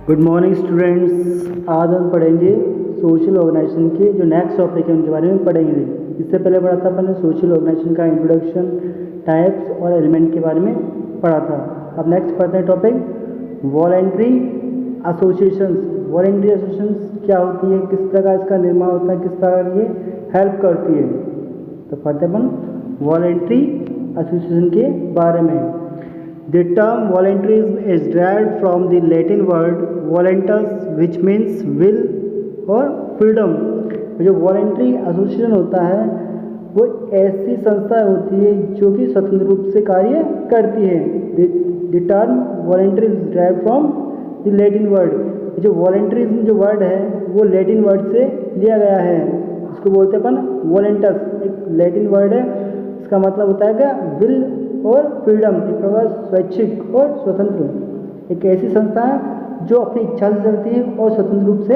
Good morning students. आज हम पढ़ेंगे सोशल ऑर्गेनाइजेशन के जो नेक्स्ट टॉपिक है उनके बारे में पढ़ेंगे। इससे पहले पढ़ा था अपन ने सोशल ऑर्गेनाइजेशन का इंट्रोडक्शन, टाइप्स और एलिमेंट के बारे में पढ़ा था। अब नेक्स्ट पढ़ते हैं topic voluntary associations. Voluntary associations क्या होती है, किस प्रकार इसका निर्माण होता है, किस प्रकार ये हेल्प करती है। तो पढ़ते अपन वॉलेंट्री एसोसिएशन के बारे में। The term voluntarism is derived from the Latin word voluntas, which means will और freedom। जो voluntary association होता है वो ऐसी संस्था होती है जो कि स्वतंत्र रूप से कार्य करती है। The term voluntarism is derived from the Latin word। जो voluntarism जो word है वो लैटिन वर्ड से लिया गया है। इसको बोलते हैं अपन voluntas, एक लैटिन वर्ड है। इसका मतलब होता है कि will और फ्रीडम, एक प्रकार स्वैच्छिक और स्वतंत्र। एक ऐसी संस्था है जो अपनी इच्छा से चलती है और स्वतंत्र रूप से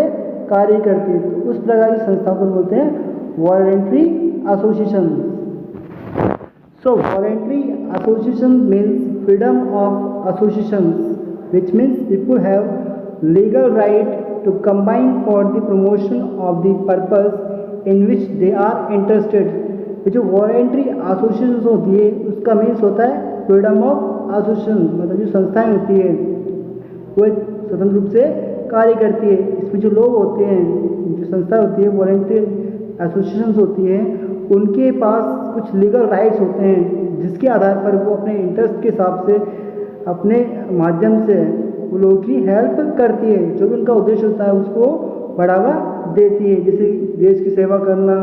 कार्य करती है। तो उस प्रकार की संस्था को बोलते हैं voluntary association. So voluntary association means freedom of association, which means people have legal right to combine for the promotion of the purpose in which they are interested. जो वॉलेंट्री एसोसिएशन होती है उसका मीन्स होता है freedom of association. मतलब जो संस्थाएं होती है वो एक स्वतंत्र रूप से कार्य करती है। इसमें जो लोग होते हैं, जो संस्था होती है, वॉलेंट्री एसोसिएशन होती है, उनके पास कुछ लीगल राइट्स होते हैं जिसके आधार पर वो अपने इंटरेस्ट के हिसाब से अपने माध्यम से वो लोगों की हेल्प करती है। जो भी उनका उद्देश्य होता है उसको बढ़ावा देती है, जैसे देश की सेवा करना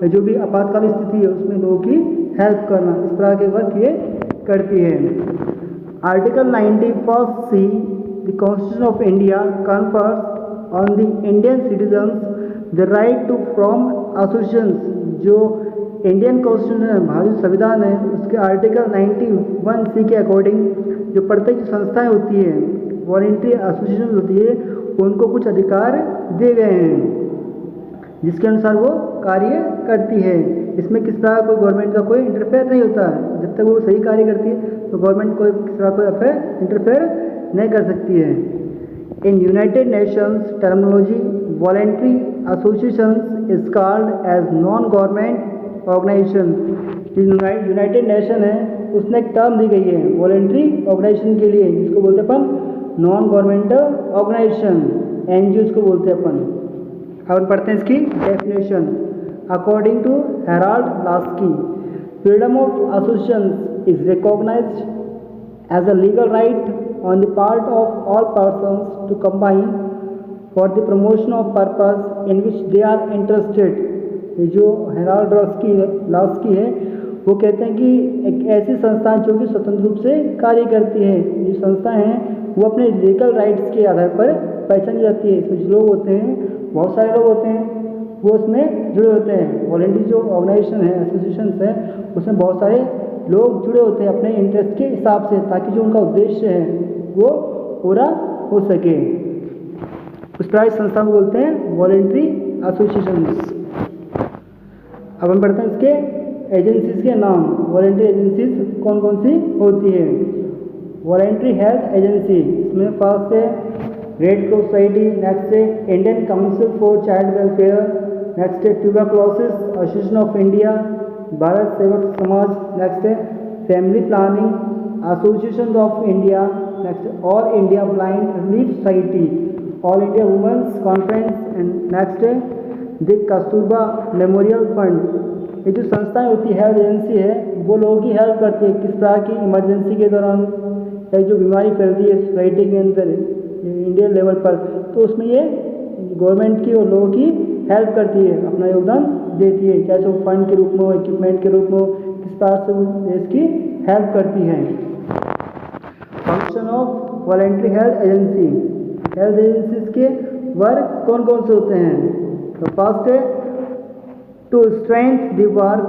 या जो भी आपातकालीन स्थिति है उसमें लोगों की हेल्प करना, इस तरह के वर्क ये करती है। Article 91(c) the constitution of India confers on the Indian citizens the right to form associations. जो इंडियन कॉन्स्टिट्यूशन है, भारतीय संविधान है, उसके आर्टिकल 91(c) के अकॉर्डिंग जो प्रत्येक संस्थाएं होती है, वॉलेंट्री एसोसिएशन होती है, उनको कुछ अधिकार दिए गए हैं जिसके अनुसार वो कार्य करती है। इसमें किस प्रकार कोई गवर्नमेंट का कोई इंटरफेयर नहीं होता है। जब तक वो सही कार्य करती है तो गवर्नमेंट कोई किस प्रकार कोई इंटरफेयर नहीं कर सकती है। In United Nations terminology voluntary associations is called as non government organization. United Nation है उसने एक टर्म दी गई है वॉलेंट्री ऑर्गेनाइजेशन के लिए, जिसको बोलते हैं अपन नॉन गवर्नमेंटल ऑर्गेनाइजेशन, एनजीओ को बोलते हैं अपन। अब पढ़ते हैं इसकी definition. According to Harold Laski, freedom of association is recognised as a legal right on the part of all persons to combine for the promotion of purpose in which they are interested. ये जो Herald Laski है वो कहते हैं कि एक ऐसी संस्था जो कि स्वतंत्र रूप से कार्य करती है। ये संस्था है वो अपने लीगल राइट्स के आधार पर पहचानी जाती है। इसमें जो लोग होते हैं, बहुत सारे लोग होते हैं वो उसमें जुड़े होते हैं। वॉलेंट्री जो ऑर्गेनाइजेशन है, एसोसिएशंस है, उसमें बहुत सारे लोग जुड़े होते हैं अपने इंटरेस्ट के हिसाब से, ताकि जो उनका उद्देश्य है वो पूरा हो सके। उस तरह इस संस्था को बोलते हैं वॉलेंट्री एसोसिएशंस। अब हम पढ़ते हैं इसके एजेंसीज के नाम। वॉलेंट्री एजेंसीज कौन कौन सी होती है। वॉलेंट्री हेल्थ एजेंसी, इसमें फर्स्ट है रेड क्रॉस सोसाइटी, नेक्स्ट है Indian council for child welfare, next है tuberculosis association of India, Bharat Sevak Samaj, next है family planning association of India, next है all India blind relief society, all India women's conference, and next है the Kasturba memorial fund. ये जो संस्थाएं होती है, health agency है, वो लोगों की हेल्प करती है किस प्रकार की इमरजेंसी के दौरान या जो बीमारी फैलती है सोसाइटी के अंदर इंडियन लेवल पर, तो उसमें ये गवर्नमेंट की और लोगों की हेल्प करती है, अपना योगदान देती है, चाहे वो फंड के रूप में हो, इक्विपमेंट के रूप में हो, किस प्रकार से वो देश की हेल्प करती है। Function of voluntary health agency. Health agencies के वर्क कौन कौन से होते हैं। तो फर्स्ट है to strength the work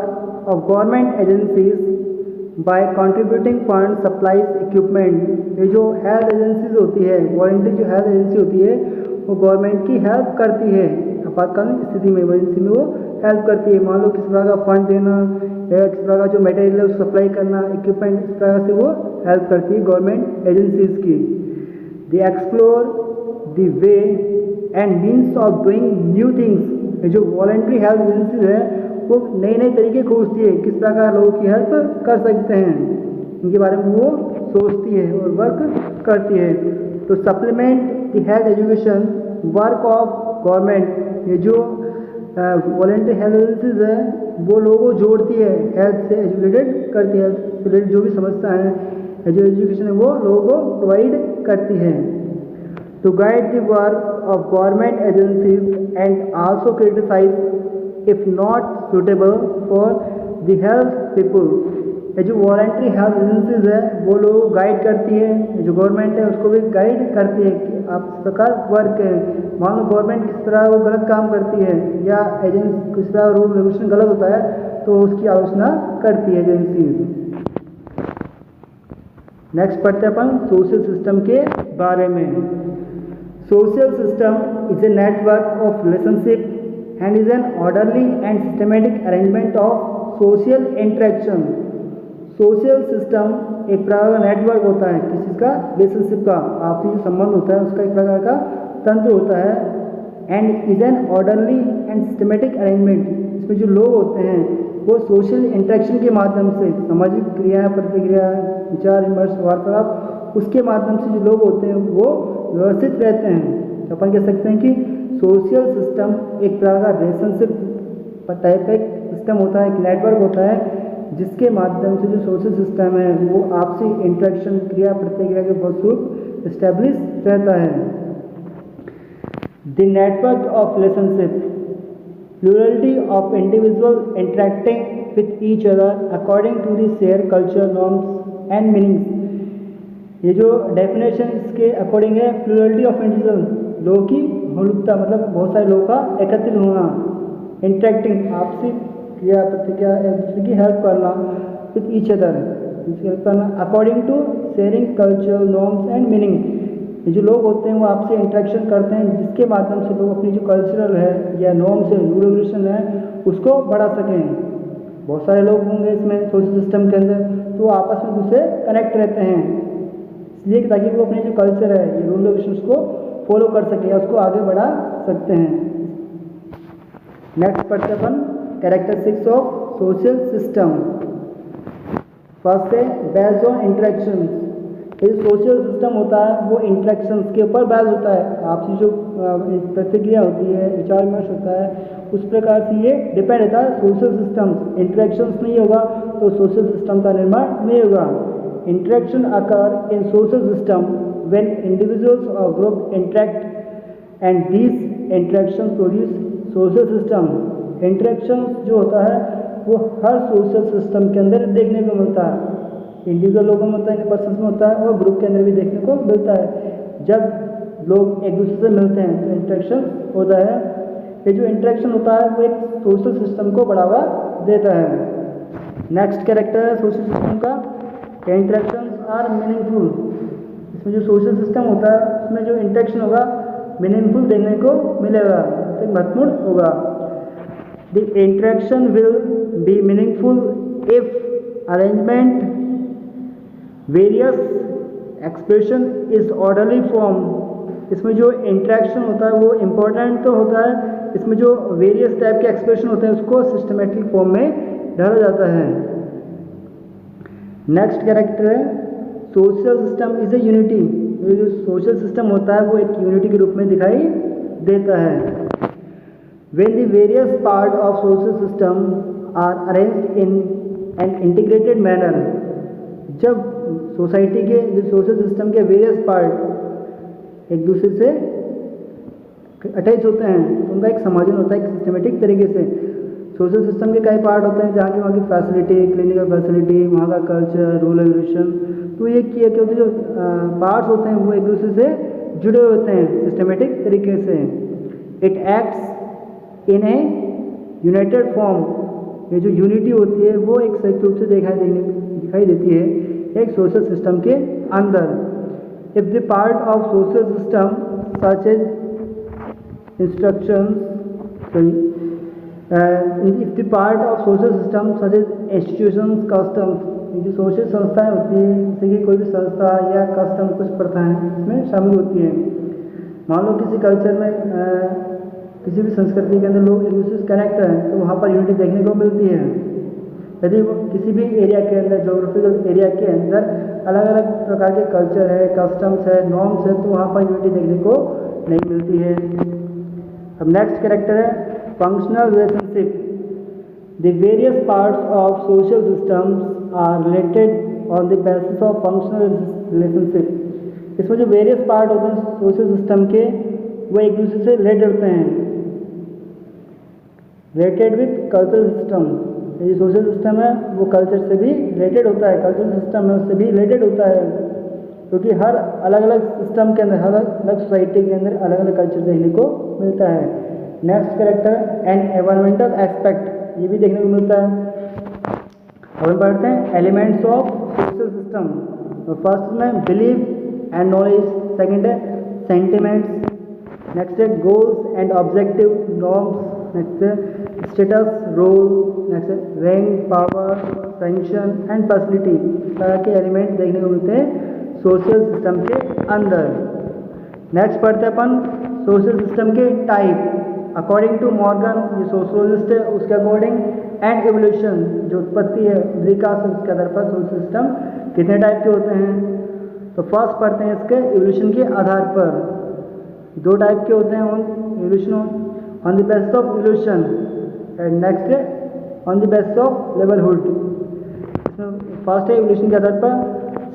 of government agencies by contributing fund supplies equipment. ये जो हेल्थ एजेंसीज होती है, वॉलेंट्री जो हेल्थ एजेंसी होती है, वो गवर्नमेंट की हेल्प करती है आपातकालीन स्थिति में, इमरजेंसी में वो हेल्प करती है। मान लो किस प्रकार का फंड देना या किस प्रकार का जो मटेरियल है उसको सप्लाई करना, इक्विपमेंट, इस प्रकार से वो हेल्प करती है गवर्नमेंट एजेंसीज की। दे explore the way and means of doing new things. जो वॉलंटरी हेल्प एजेंसीज है वो नए नए तरीके खोजती है किस प्रकार लोगों की हेल्प कर सकते हैं, इनके बारे में वो सोचती है और वर्क करती है। तो supplement the health education work of government. ये जो वॉलंटरी हेल्थ एजेंसीज है वो लोगों को जोड़ती है, हेल्थ से एजुकेटेड करती है, हेल्थ रिलेटेड जो भी समस्या है जो एजुकेशन है वो लोगों को प्रोवाइड करती है। To guide the work of government agencies and also criticise if not suitable for the health people. ये जो वॉलंटरी हेल्थ एजेंसीज है वो लोगों को गाइड करती है, जो गवर्नमेंट है उसको भी गाइड करती है कि आप इस प्रकार वर्क करें। मान लो गवर्नमेंट किस तरह वो गलत काम करती है या एजेंसी किस तरह रूल रेगुलेशन गलत होता है तो उसकी आलोचना करती है एजेंसीज। नेक्स्ट पढ़ते हैं अपन सोशल सिस्टम के बारे में। Social system is a network of relationship and is an orderly and systematic arrangement of social interaction. Social system एक प्रकार का नेटवर्क होता है किसी चीज़ का, रिलेशनशिप का, आपसी जो संबंध होता है उसका एक प्रकार का तंत्र होता है। And is an orderly and systematic arrangement. इसमें जो लोग होते हैं वो सोशल इंटरेक्शन के माध्यम से सामाजिक क्रिया प्रतिक्रिया विचार विमर्श वार्तालाप उसके माध्यम से जो लोग होते हैं वो व्यवस्थित रहते हैं। तो अपन कह सकते हैं कि सोशल सिस्टम एक प्रकार का रिलेशनशिप टाइप का एक सिस्टम होता है, एक नेटवर्क होता है जिसके माध्यम से जो सोशल सिस्टम है वो आपसी इंटरेक्शन क्रिया प्रतिक्रिया के फलस्वरूप इस्टेब्लिश रहता है। The network of relationship, plurality of individual interacting with each other according to the share culture norms and meanings. ये जो डेफिनेशन इसके अकॉर्डिंग है, प्लूरलिटी ऑफ इंडिविजुअल लोगों की बहुलता, मतलब बहुत सारे लोगों का एकत्रित होना, इंटरेक्टिंग आपसी क्रिया प्रतिक्रिया एक दूसरे की हेल्प करना, विथ ईच अदर हेल्प करना, according to sharing culture norms and meaning. ये जो लोग होते हैं वो आपसे इंटरेक्शन करते हैं जिसके माध्यम से लोग अपनी जो कल्चरल है या नॉर्म्स है रूल रेगुलेशन है उसको बढ़ा सकें। बहुत सारे लोग होंगे इसमें सोशल सिस्टम के अंदर तो वो आपस में दूसरे कनेक्ट रहते हैं इसलिए ताकि वो अपनी जो कल्चर है ये रूल रेगुलेशन को फॉलो कर सके या उसको आगे बढ़ा सकते हैं। नेक्स्ट पढ़ते अपन characteristics of social system. First है बेस्ड ऑन इंटरेक्शन। ये सोशल सिस्टम होता है वो इंटरेक्शंस के ऊपर बेस्ड होता है, आपसी जो प्रतिक्रिया होती है विचार विमर्श होता है उस प्रकार से ये डिपेंड रहता है। सोशल सिस्टम इंटरेक्शंस नहीं होगा तो सोशल सिस्टम का निर्माण नहीं होगा। Interaction occur in social system when individuals और group interact and these interaction produce social system. Interaction जो होता है वो हर सोशल सिस्टम के अंदर देखने को मिलता है, इंडिविजुअल लोगों में होता है, पर्सन में होता है और ग्रुप के अंदर भी देखने को मिलता है। जब लोग एक दूसरे से मिलते हैं तो इंटरेक्शन होता है। ये जो इंटरेक्शन होता है वो एक सोशल सिस्टम को बढ़ावा देता है। नेक्स्ट कैरेक्टर है सोशल सिस्टम का, इंटरेक्शंस आर मीनिंगफुल। इसमें जो सोशल सिस्टम होता है उसमें जो इंटरेक्शन होगा मीनिंगफुल देखने को मिलेगा, तो महत्वपूर्ण होगा। The interaction will be meaningful if arrangement, various expression is orderly form। इसमें जो इंटरेक्शन होता है वो इम्पोर्टेंट तो होता है, इसमें जो वेरियस टाइप के एक्सप्रेशन होते हैं उसको सिस्टमेटिक फॉर्म में ढाला जाता है। नेक्स्ट कैरेक्टर है social system is a unity. ये जो सोशल सिस्टम होता है वो एक यूनिटी के रूप में दिखाई देता है। When the various parts of social system are arranged in an integrated manner, जब सोसाइटी के जो सोशल सिस्टम के वेरियस पार्ट एक दूसरे से अटैच होते हैं तो उनका एक समायोजन होता है एक सिस्टमेटिक तरीके से। सोशल सिस्टम के कई पार्ट होते हैं जहाँ की वहाँ की फैसिलिटी, क्लिनिकल फैसिलिटी, वहाँ का कल्चर, रूल रेगुलेशन, तो ये किया क्योंकि जो पार्ट्स होते हैं वो एक दूसरे से जुड़े होते हैं सिस्टमेटिक तरीके से। It acts in A United form. ये जो यूनिटी होती है वो एक संयुक्त रूप से दिखाई देती है एक सोशल सिस्टम के अंदर। If the part of social system such as instructions, if the part of social system such as institutions, customs, जो सोशल संस्थाएं होती हैं जैसे कि कोई भी संस्था या कस्टम कुछ प्रथाएं इसमें शामिल होती हैं। मान लो किसी कल्चर में किसी भी संस्कृति के अंदर लोग एक दूसरे से कनेक्ट हैं तो वहाँ पर यूनिटी देखने को मिलती है। यदि वो किसी भी एरिया के अंदर, जोग्राफिकल एरिया के अंदर अलग अलग प्रकार के कल्चर है, कस्टम्स है, नॉर्म्स है, तो वहाँ पर यूनिटी देखने को नहीं मिलती है। अब नेक्स्ट कैरेक्टर है functional relationship. The various parts of social systems are related on the basis of functional relationship. इसमें जो वेरियस पार्ट होते हैं सोशल सिस्टम के, वो एक दूसरे से रिलेटेड होते हैं। रिलेटेड विथ कल्चरल सिस्टम, ये सोशल सिस्टम है वो कल्चर से भी रिलेटेड होता है, कल्चरल सिस्टम है उससे भी रिलेटेड होता है, क्योंकि हर अलग अलग सिस्टम के अंदर, हर अलग सोसाइटी के अंदर अलग अलग कल्चर देखने को मिलता है। Next character and environmental aspect, ये भी देखने को मिलता है। अब हम पढ़ते हैं elements of social system. First में बिलीव एंड नॉलेज, सेकेंड है सेंटिमेंट्स, नेक्स्ट है goals and objective, norms, next है स्टेटस, रोल, नेक्स्ट है rank, power, function and facility. इस तरह के एलिमेंट देखने को मिलते हैं सोशल सिस्टम के अंदर। नेक्स्ट पढ़ते हैं अपन सोशल सिस्टम के टाइप। अकॉर्डिंग टू मॉर्गन, ये सोशोलॉजिस्ट है, उसके अकॉर्डिंग एंड एवोल्यूशन, जो उत्पत्ति है विकास, उसके आधार पर सोशल सिस्टम कितने टाइप के होते हैं। तो फर्स्ट पढ़ते हैं इसके एवोल्यूशन के आधार पर। दो टाइप के होते हैं evolution on the basis of evolution and next है on the basis of livelihood. First है एवोल्यूशन के आधार पर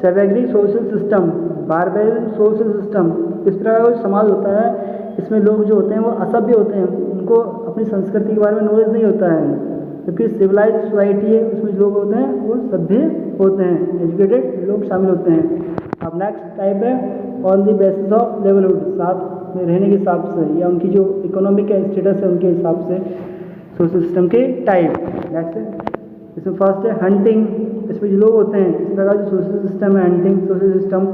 savagery social system, barbarian social system. इस प्रकार का समाज होता है, इसमें लोग जो होते हैं वो असभ्य होते हैं, उनको अपनी संस्कृति के बारे में नॉलेज नहीं होता है। जबकि सिविलाइज सोसाइटी है, उसमें जो लोग होते हैं वो सभ्य होते हैं, एजुकेटेड लोग शामिल होते हैं। अब नेक्स्ट टाइप है ऑन द बेसिस ऑफ लेवलहुड, साथ में रहने के हिसाब से या उनकी जो इकोनॉमिक स्टेटस है उनके हिसाब से सोशल सिस्टम के टाइप। नेक्स्ट है इसमें फर्स्ट है हंटिंग। इसमें जो लोग होते हैं, इस प्रकार जो सोशल सिस्टम है हंटिंग सोशल सिस्टम,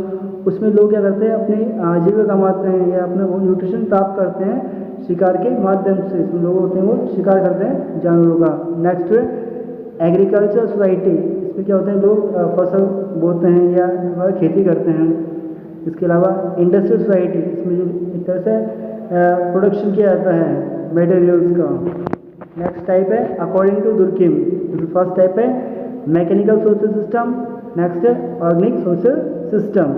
उसमें लोग क्या करते हैं अपनी आजीविका कमाते हैं या अपने न्यूट्रिशन प्राप्त करते हैं शिकार के माध्यम से। इसमें लोग होते हैं वो शिकार करते हैं जानवरों का। नेक्स्ट है एग्रीकल्चर सोसाइटी। इसमें क्या होते हैं लोग फसल बोते हैं या खेती करते हैं। इसके अलावा इंडस्ट्रियल सोसाइटी, इसमें जो एक तरह से प्रोडक्शन किया जाता है मटेरियल्स का। नेक्स्ट टाइप है अकॉर्डिंग टू दुर्किम। फर्स्ट टाइप है मैकेनिकल सोशल सिस्टम, नेक्स्ट है ऑर्गेनिक सोशल सिस्टम।